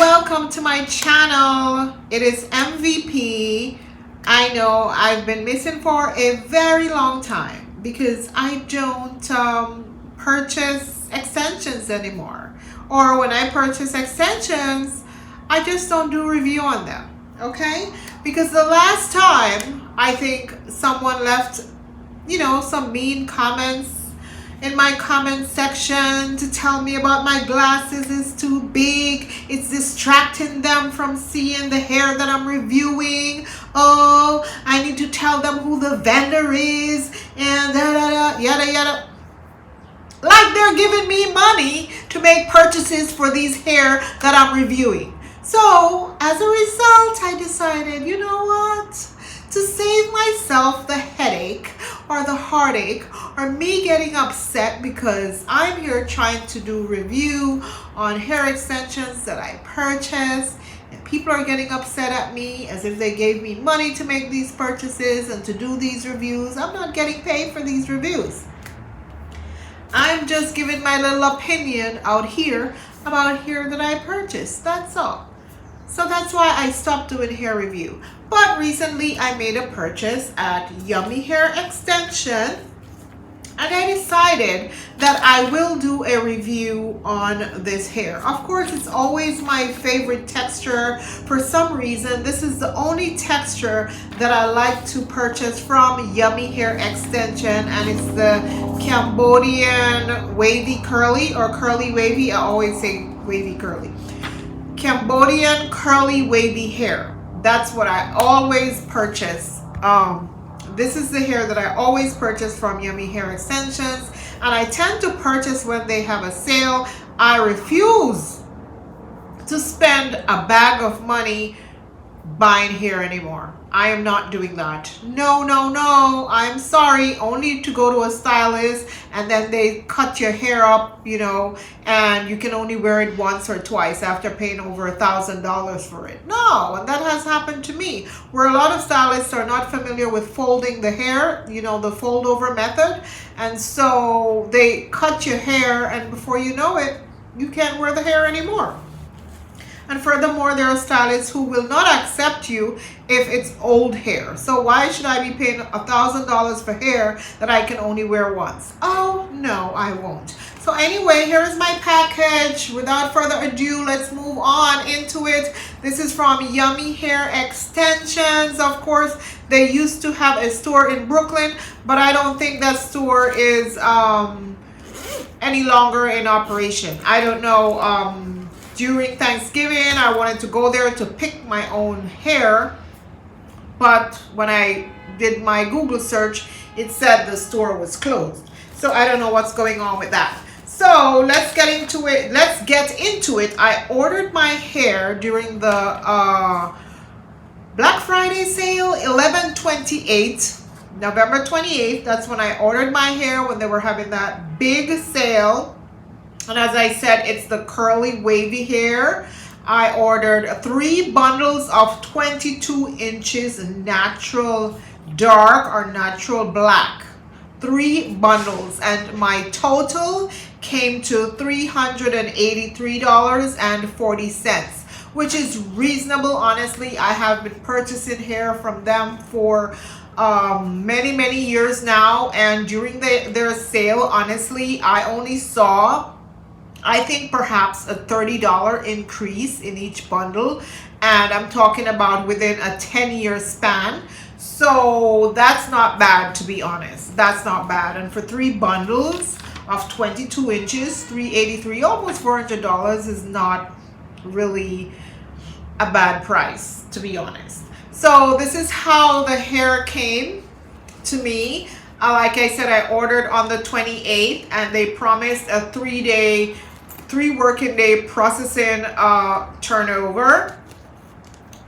welcome to my channel. It is MVP. I know I've been missing for a very long time because I don't purchase extensions anymore, or when I purchase extensions I just don't do review on them. Okay, because the last time I think someone left some mean comments in my comment section to tell me about my glasses is too big, it's distracting them from seeing the hair that I'm reviewing. Oh, I need to tell them who the vendor is, and yada yada. Like they're giving me money to make purchases for these hair that I'm reviewing. So as a result, I decided, you know what? To save myself the headache or the heartache or me getting upset because I'm here trying to do review on hair extensions that I purchased, and people are getting upset at me as if they gave me money to make these purchases and to do these reviews. I'm not getting paid for these reviews. I'm just giving my little opinion out here about hair that I purchased. That's all. So that's why I stopped doing hair review. But recently I made a purchase at Yummy Hair Extension, and I decided that I will do a review on this hair. Of course, it's always my favorite texture. For some reason, this is the only texture that I like to purchase from Yummy Hair Extension, and it's the Cambodian wavy curly, or curly wavy. I always say wavy curly. Cambodian curly wavy hair. That's what I always purchase. This is the hair that I always purchase from Yummy Hair Extensions, and I tend to purchase when they have a sale. I refuse to spend a bag of money buying hair anymore. I am not doing that. No, I'm sorry. Only to go to a stylist and then they cut your hair up, and you can only wear it once or twice after paying over $1,000 for it. No, and that has happened to me, where a lot of stylists are not familiar with folding the hair, the fold over method, and so they cut your hair, and before you know it, you can't wear the hair anymore. And furthermore, there are stylists who will not accept you if it's old hair. So why should I be paying $1,000 for hair that I can only wear once? Oh, no, I won't. So anyway, here is my package. Without further ado, let's move on into it. This is from Yummy Hair Extensions. Of course, they used to have a store in Brooklyn, but I don't think that store is any longer in operation. I don't know. During Thanksgiving, I wanted to go there to pick my own hair, but when I did my Google search, it said the store was closed. So I don't know what's going on with that. So let's get into it. I ordered my hair during the Black Friday sale, 11/28, November 28th. That's when I ordered my hair, when they were having that big sale. And as I said, it's the curly wavy hair. I ordered 3 bundles of 22 inches natural dark or natural black. 3 bundles, and my total came to $383.40, which is reasonable. Honestly, I have been purchasing hair from them for many years now, and during their sale, honestly, I only saw, I think, perhaps a $30 increase in each bundle, and I'm talking about within a 10-year span. So that's not bad, to be honest. That's not bad. And for 3 bundles of 22 inches, $383, almost $400 is not really a bad price, to be honest. So this is how the hair came to me. Like I said, I ordered on the 28th, and they promised a 3 working day processing turnover,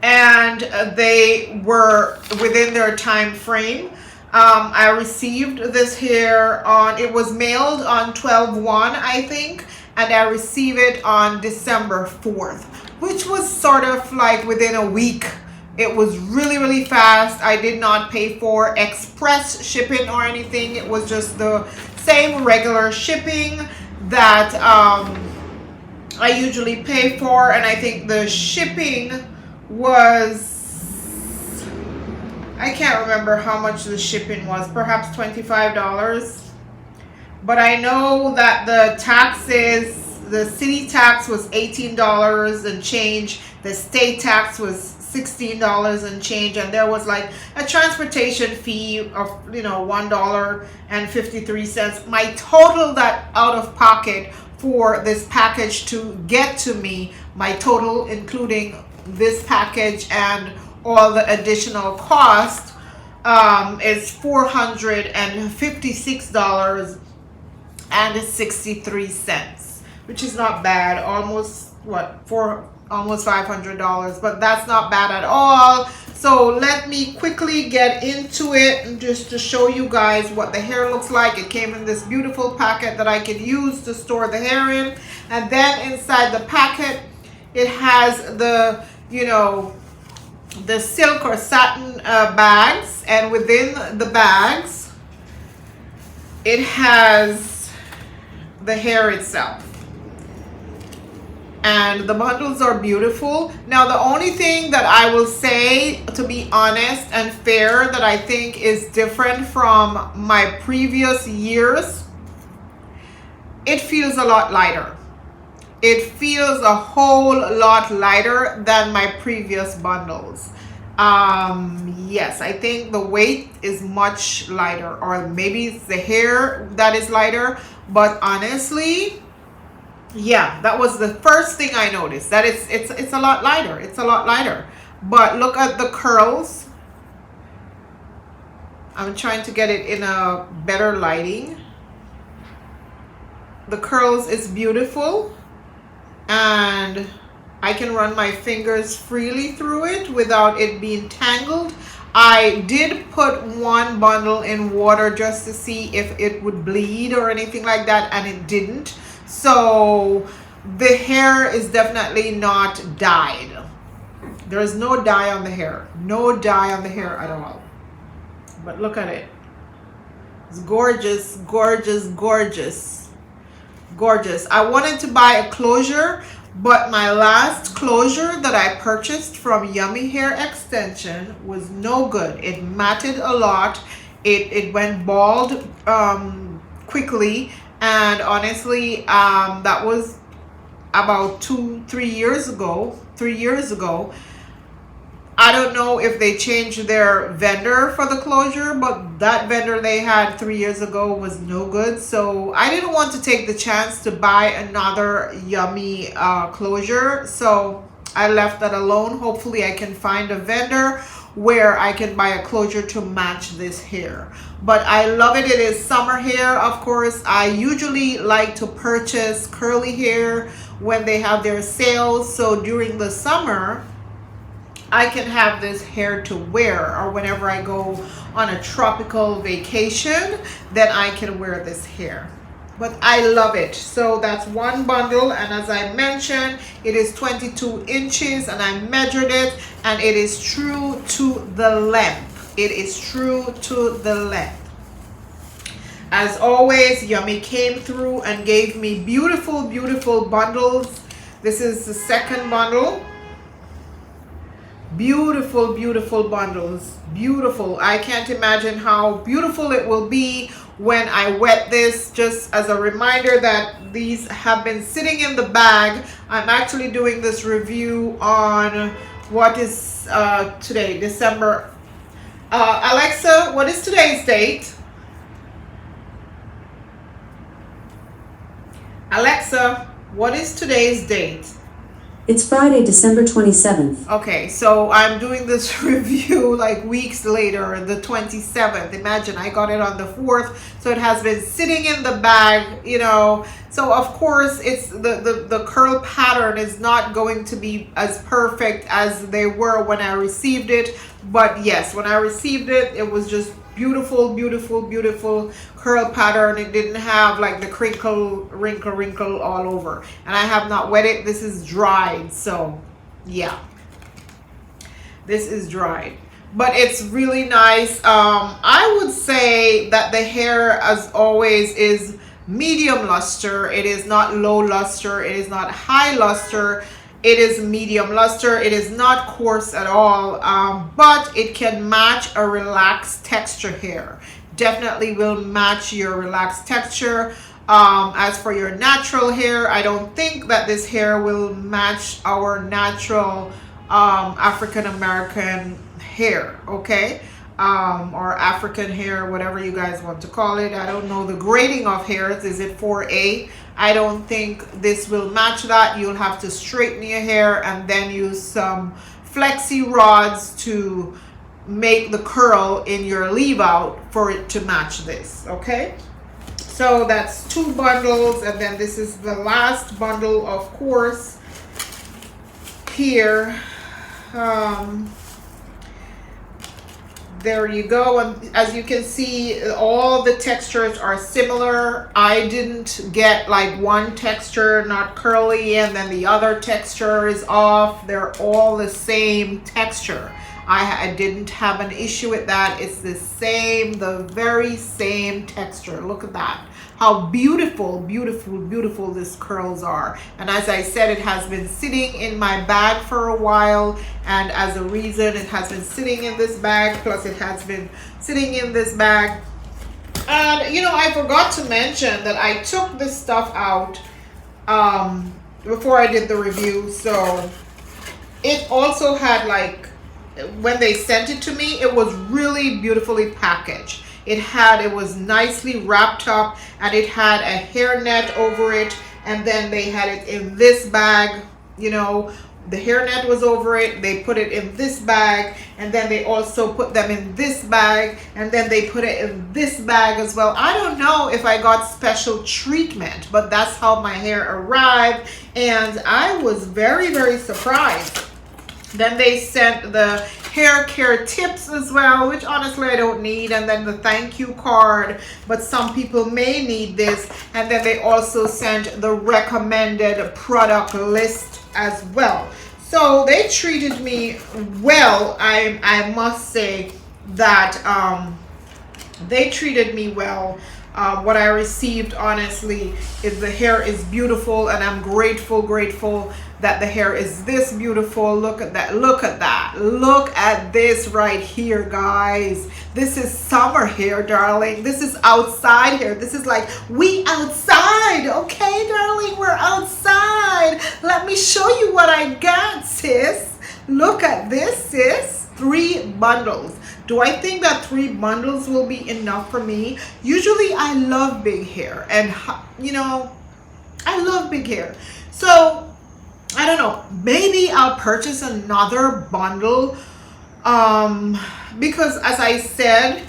and they were within their time frame. I received this hair it was mailed on 12/1, I think, and I received it on December 4th, which was sort of like within a week. It was really fast. I did not pay for express shipping or anything. It was just the same regular shipping that I usually pay for, and I think the shipping was, I can't remember how much the shipping was, perhaps $25. But I know that the taxes, the city tax was $18 and change, the state tax was $16 and change, and there was like a transportation fee of, $1.53. My total that out of pocket for this package to get to me, my total including this package and all the additional cost, is $456.63, which is not bad. Almost almost $500, but that's not bad at all. So let me quickly get into it, and just to show you guys what the hair looks like. It came in this beautiful packet that I could use to store the hair in, and then inside the packet it has the the silk or satin bags, and within the bags it has the hair itself, and the bundles are beautiful. Now the only thing that I will say, to be honest and fair, that I think is different from my previous years, it feels a lot lighter. It feels a whole lot lighter than my previous bundles. Yes, I think the weight is much lighter, or maybe it's the hair that is lighter, but honestly, yeah, that was the first thing I noticed, that it's a lot lighter. It's a lot lighter. But look at the curls. I'm trying to get it in a better lighting. The curls is beautiful, and I can run my fingers freely through it without it being tangled. I did put one bundle in water just to see if it would bleed or anything like that, and it didn't. So the hair is definitely not dyed. There is no dye on the hair. No dye on the hair at all. But look at it. It's gorgeous, gorgeous, gorgeous, gorgeous. I wanted to buy a closure, but my last closure that I purchased from Yummy Hair Extension was no good. It matted a lot. It went bald quickly. And honestly, that was about 3 years ago. I don't know if they changed their vendor for the closure, but that vendor they had 3 years ago was no good. So I didn't want to take the chance to buy another Yummy closure. So I left that alone. Hopefully I can find a vendor where I can buy a closure to match this hair. But I love it. It is summer hair, of course. I usually like to purchase curly hair when they have their sales. So during the summer, I can have this hair to wear, or whenever I go on a tropical vacation, then I can wear this hair. But I love it. So that's one bundle, and as I mentioned, it is 22 inches, and I measured it, and it is true to the length. It is true to the length. As always, Yummy came through and gave me beautiful, beautiful bundles. This is the second bundle. Beautiful, beautiful bundles. Beautiful. I can't imagine how beautiful it will be when I wet this. Just as a reminder that these have been sitting in the bag. I'm actually doing this review on, what is today, December. Alexa, what is today's date? Alexa, what is today's date? It's Friday, December 27th. Okay, so I'm doing this review like weeks later, the 27th. Imagine, I got it on the 4th, so it has been sitting in the bag, So of course, it's the curl pattern is not going to be as perfect as they were when I received it. But yes, when I received it, it was just beautiful, beautiful, beautiful curl pattern. It didn't have like the wrinkle all over, and I have not wet it. This is dried, so yeah, this is dried, but it's really nice. I would say that the hair, as always, is medium luster. It is not low luster. It is not high luster. It is medium luster. It is not coarse at all, but it can match a relaxed texture hair. Definitely will match your relaxed texture. As for your natural hair, I don't think that this hair will match our natural African American hair, okay? Or African hair, whatever you guys want to call it. I don't know the grading of hairs. Is it 4A? I don't think this will match that. You'll have to straighten your hair and then use some flexi rods to make the curl in your leave out for it to match this, okay? So that's 2 bundles, and then this is the last bundle, of course, here. There you go. And as you can see, all the textures are similar. I didn't get like one texture not curly and then the other texture is off. They're all the same texture. I didn't have an issue with that. It's the same, the very same texture. Look at that. How beautiful, beautiful, beautiful these curls are. And as I said, it has been sitting in my bag for a while. And as a reason, it has been sitting in this bag. Plus, it has been sitting in this bag. And, you know, I forgot to mention that I took this stuff out before I did the review. So it also had, like, when they sent it to me, it was really beautifully packaged. It was nicely wrapped up, and it had a hairnet over it, and then they had it in this bag. You know, the hairnet was over it. They put it in this bag, and then they also put them in this bag, and then they put it in this bag as well. I don't know if I got special treatment, but that's how my hair arrived, and I was very, very surprised. Then they sent the hair care tips as well, which honestly I don't need, and then the thank you card, but some people may need this. And then they also sent the recommended product list as well. So they treated me well. I must say that they treated me well. What I received, honestly, is the hair is beautiful, and I'm grateful that the hair is this beautiful. Look at that. Look at that. Look at this right here, guys. This is summer hair, darling. This is outside hair. This is like, we outside. Okay, darling, we're outside. Let me show you what I got, sis. Look at this, sis. 3 bundles. Do I think that 3 bundles will be enough for me? Usually I love big hair, and you know, I love big hair. So I don't know, maybe I'll purchase another bundle, because as I said,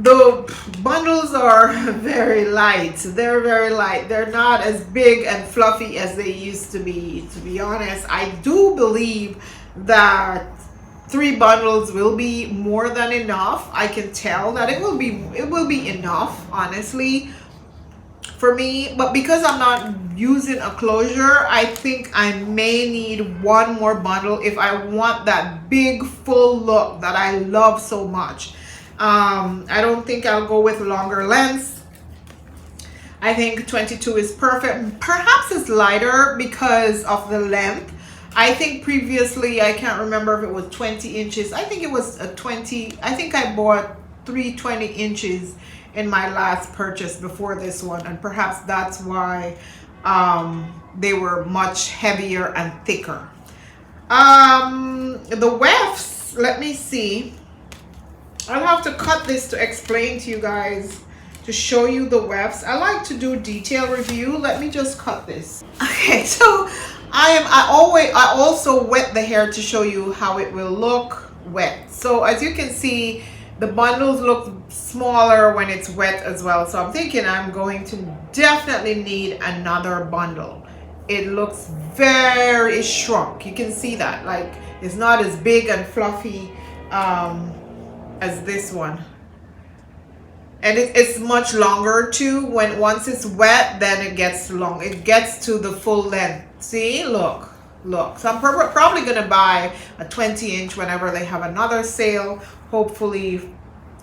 the bundles are very light. They're very light. They're not as big and fluffy as they used to be honest. I do believe that 3 bundles will be more than enough. I can tell that it will be enough, honestly, for me. But because I'm not using a closure, I think I may need 1 more bundle if I want that big full look that I love so much. I don't think I'll go with longer lengths. I think 22 is perfect. Perhaps it's lighter because of the length. I think previously, I can't remember if it was 20 inches. I think it was a 20. I think I bought 3 20 inches in my last purchase before this one, and perhaps that's why they were much heavier and thicker. The wefts, let me see. I'll have to cut this to explain to you guys, to show you the wefts. I like to do detail review. Let me just cut this. Okay, so I also wet the hair to show you how it will look wet. So as you can see, the bundles look smaller when it's wet as well. So I'm thinking I'm going to definitely need another bundle. It looks very shrunk. You can see that, like, it's not as big and fluffy as this one. And it's much longer too. Once it's wet, then it gets long. It gets to the full length. See, look. So I'm probably gonna buy a 20-inch whenever they have another sale, hopefully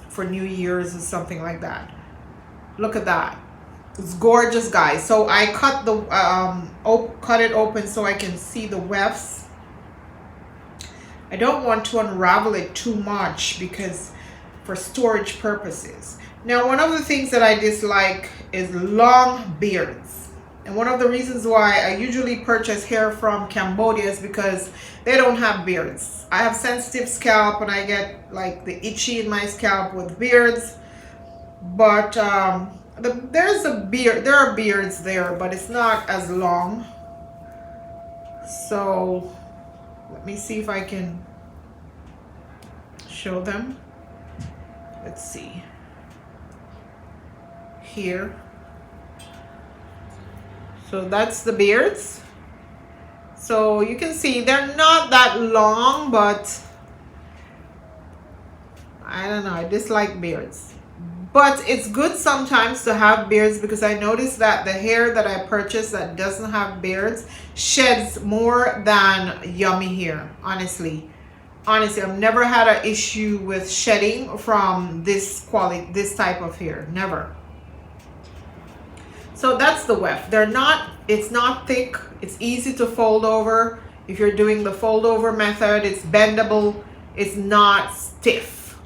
for New Year's or something like that. Look at that. It's gorgeous, guys. So I cut the cut it open so I can see the wefts. I don't want to unravel it too much because for storage purposes. Now, one of the things that I dislike is long beards. And one of the reasons why I usually purchase hair from Cambodia is because they don't have beards. I have sensitive scalp and I get like the itchy in my scalp with beards. But there's a beard, there are beards there, but it's not as long. So let me see if I can show them. Let's see here. So that's the beards. So you can see they're not that long, but I don't know, I dislike beards. But it's good sometimes to have beards because I noticed that the hair that I purchased that doesn't have beards sheds more than Yummy hair, honestly. Honestly, I've never had an issue with shedding from this quality, this type of hair, never. So that's the weft. It's not thick, it's easy to fold over. If you're doing the fold over method, it's bendable, it's not stiff,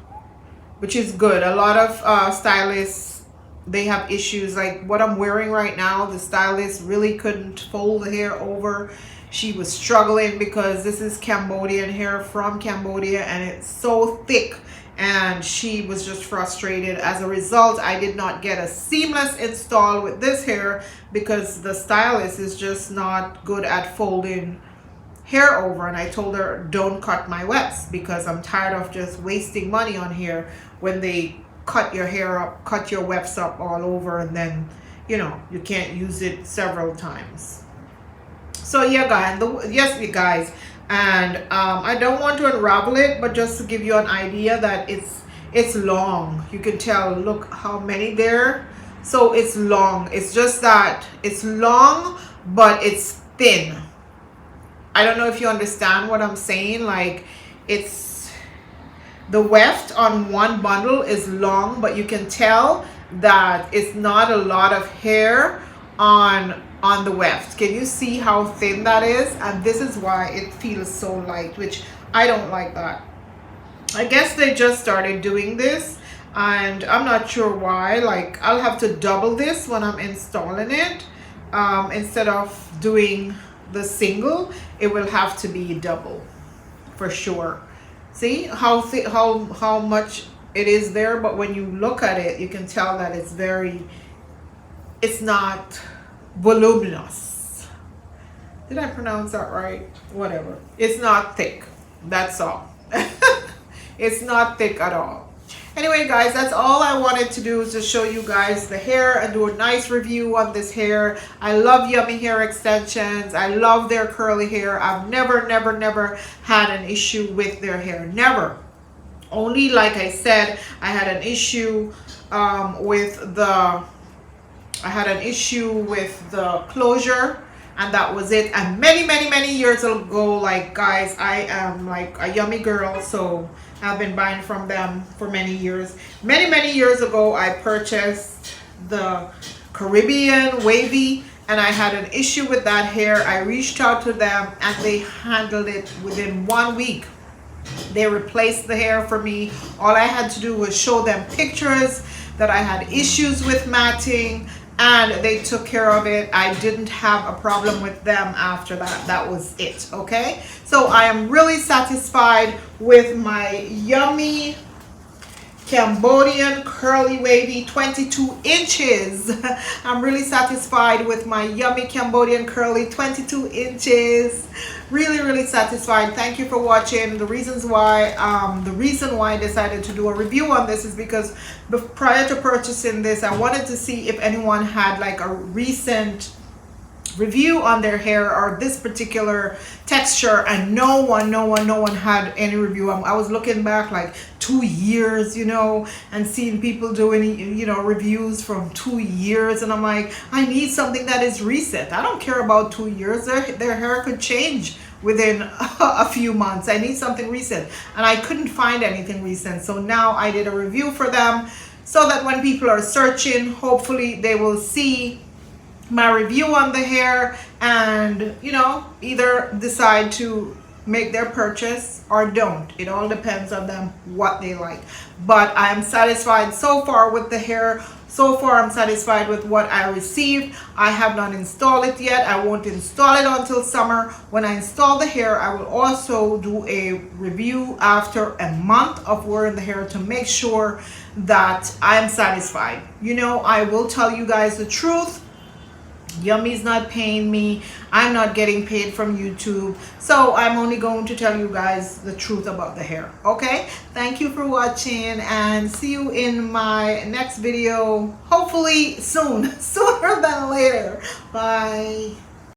which is good. A lot of stylists, they have issues like what I'm wearing right now. The stylist really couldn't fold the hair over. She was struggling because this is Cambodian hair from Cambodia and it's so thick, and she was just frustrated. As a result, I did not get a seamless install with this hair because the stylist is just not good at folding hair over, and I told her don't cut my wefts because I'm tired of just wasting money on hair when they cut your hair up, cut your wefts up all over, and then you know you can't use it several times. So yeah, yes, you guys, and I don't want to unravel it, but just to give you an idea that it's long. You can tell, look how many there. So it's long. It's just that it's long, but it's thin. I don't know if you understand what I'm saying. Like, it's the weft on one bundle is long, but you can tell that it's not a lot of hair on the weft. Can you see how thin that is? And this is why it feels so light, which I don't like that. I guess they just started doing this and I'm not sure why. Like, I'll have to double this when I'm installing it. Instead of doing the single, it will have to be double for sure. See how much it is there, but when you look at it, you can tell that it's not voluminous. Did I pronounce that right? Whatever. It's not thick. That's all. It's not thick at all. Anyway, guys, that's all I wanted to do, is to show you guys the hair and do a nice review on this hair. I love Yummy hair extensions. I love their curly hair. I've never had an issue with their hair. Never. Only, like I said, I had an issue with the closure, and that was it. And many years ago, like, guys, I am like a Yummy girl, so I've been buying from them for many years. Many years ago, I purchased the Caribbean wavy, and I had an issue with that hair. I reached out to them and they handled it within 1 week. They replaced the hair for me. All I had to do was show them pictures that I had issues with matting, and they took care of it. I didn't have a problem with them after that. That was it. Okay, so I am really satisfied with my Yummy Cambodian curly wavy 22 inches. I'm really satisfied with my Yummy Cambodian curly 22 inches. Really satisfied. Thank you for watching. The reason why I decided to do a review on this is because prior to purchasing this, I wanted to see if anyone had like a recent review on their hair or this particular texture, and no one had any review. I was looking back like 2 years, you know, and seeing people doing, you know, reviews from 2 years, and I'm like, I need something that is recent. I don't care about 2 years. Their hair could change within a few months. I need something recent, and I couldn't find anything recent. So now I did a review for them so that when people are searching, hopefully they will see my review on the hair and, you know, either decide to make their purchase or don't. It all depends on them what they like. But I'm satisfied so far with the hair. So far I'm satisfied with what I received. I have not installed it yet. I won't install it until summer. When I install the hair, I will also do a review after a month of wearing the hair to make sure that I'm satisfied. You know, I will tell you guys the truth. Yummy's not paying me. I'm not getting paid from YouTube. So I'm only going to tell you guys the truth about the hair. Okay? Thank you for watching and see you in my next video. Hopefully soon. Sooner than later. Bye.